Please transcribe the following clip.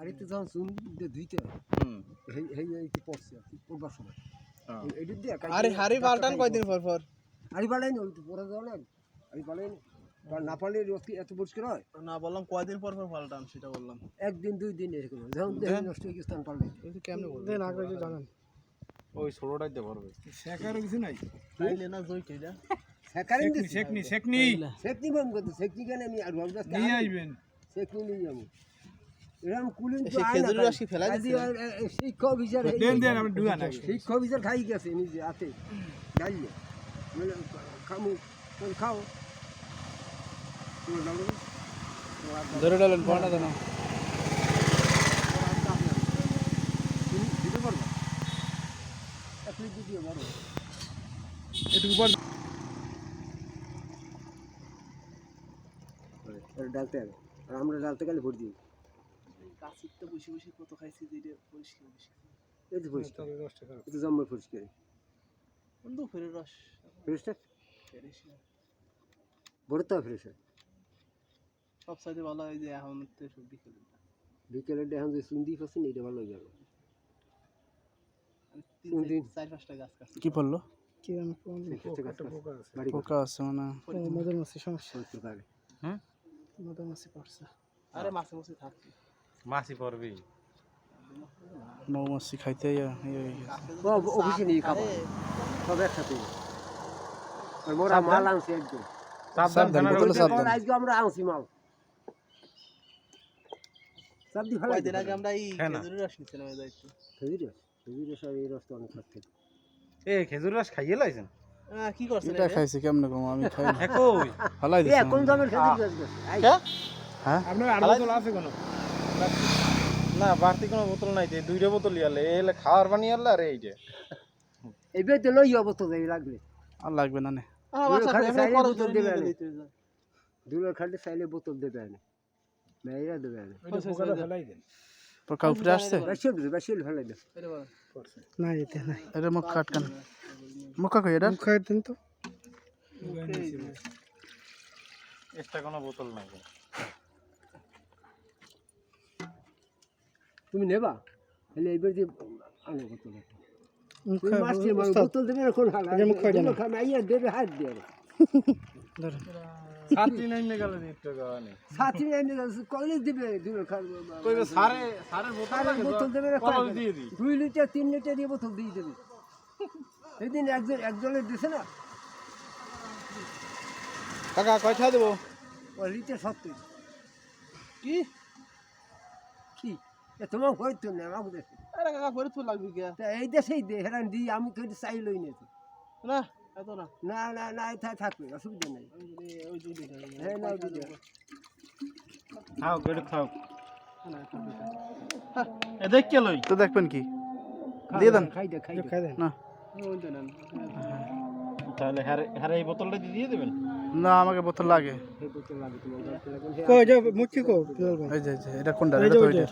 হাড়িতে যখন চুন দিয়ে ধুইতে হয় এই কি পড়ছে আর কি পড়বার সময় এইটা দিয়ে আরে হাড়ি পাল্টান কয়দিন পর পর? হাড়ি পাল্টাই না, ওই তো পড়া যাওয়া না, হাড়ি পাল্টাই না, কারণ না পারলে এত পরিষ্কার হয় না, বললাম কয়দিন পর পর পাল্টান সেটা বললাম। একদিন 2 দিন এরকম যখন দেখি নষ্ট হয়ে গেছে তখন পাল্টাই। কেমনে বলবেন আগে একটু জানান। ওই ছোটটাই দিতে পারবে শেখারও কিছু নাই তাইলে না জয় কইলা সেকারিং শেখনি সেকনি বম করতে সেকনি কেন আমি আর ভাবলাম নিয়ে আসবেন। সেকনি নিয়ে যাবো এরকম কুলিং তো সেই আয় না খেজুরের রস কি ফেলা কাজী দিছে? শিক্ষক অফিসার দেন আমি ডুয়া না। শিক্ষক অফিসার খাই গেছে নিজে হাতে ডালিয়ে বলে খামু তুমি খাও তুমি ডালো ধরে ডালেন পাওয়া না। তুমি দিতে পারবা এক মিনিট দিও বড় এটুকু পর ডালতে হবে আর আমরা ডালতে গেলে ভোট দিই কাশির তো বসে বসে কত খাইছি যে পরিষ্কার বেশি এই তো পরিষ্কার এই তো জম্মা পরিষ্কার বন্ধু ফেরের রস ফ্রেশটা ফেরেশ না ভোট তো ফ্রেশ সব সাইডে ভালো হয় যে এখন তো সব বিকেলের এখন যে সুন্দি পাচ্ছি না এটা ভালো হয়ে যাবে। 4-5টা গাছ কাটছি। কি বললো? কি আমি পোকা আছে মানে মধুমাছি সমস্যা হ্যাঁ মধুমাছি পড়ছে। আরে মাছে মাছে থাকছে মাছি পড়বি মৌমাছি খাইতে অফিসে নিয়ে খাবো সব একসাথে আর মোরা মাল আনছি একদম আজকে আমরা আনছি মাল সব দি ফেলাই কয়দিন আগে আমরা এই খেজুরের রস নিছিলাম এই দায়িত্ব। খেজুরের সব এই রস তো অনেক খাচ্ছে খেজুর রস খাইয়ে লাইছেন কি করছেন এটা খাইছি কেমনে কম আমি খাই না কই ফলাই দিছি এখন দামের খেজুর রস হ্যাঁ আপনার আর বোতল আছে কোন না বাড়তি কোনো বোতল নাই যে দুইটা বোতল ইয়ালে এলে খাওয়ার পানি আনলে আর এই যে এই বেতে লই অবস্থা যাই লাগবে আর লাগবে না নে বোতল দেবে দুলের খাটে চাইলে বোতল দেবে না মেয়েরা দেবে না ফেলাই দেন পোকা উপরে আসছে বেশি ফেলাই দে না এটা নাই এটা মুখ কাটকান মুখ কই এটা খাই দেন তো এটা কোনো বোতল নাই তুমি নেবা তাহলে এইবার যে আনো বোতল বোতল দেবে না কোন হাল খাবে আইয়া দেবে হাত দিয়ে ছাত্রী নাই নে গেল নিতে গানে ছাত্রী নাই কলেজ দিবে দুটো কইবে সারে বোতল দেবে না কলেজ দিয়ে দি 2 লিটার 3 লিটার দিয়ে বোতল দিয়ে দেবে সেদিন একজনের দিছে না কাকা কয়টা দেব ও লিটার 70 কি কি এ তোমার হইতো না আমাকে দেশে আরে কাকা করে তো লাগবে কি তা এই দেশেই দে হেরান দি আমি কিন্তু চাইলই না না এত না না না না এটাই থাকবে অসুবিধা নেই ওই দুই হ্যাঁ না দিদি খাও গেড়ে খাও এ দেখ কে লই তো দেখবেন কি দিয়ে দেন খাই দে না ওই দেন তাহলে হারে এই বোতলটা দিয়ে দিবেন না আমাকে বোতল লাগে এই বোতল লাগে তোমার কই যে মুখি কো এই যে এটা কোনটা এটা তো ওইটা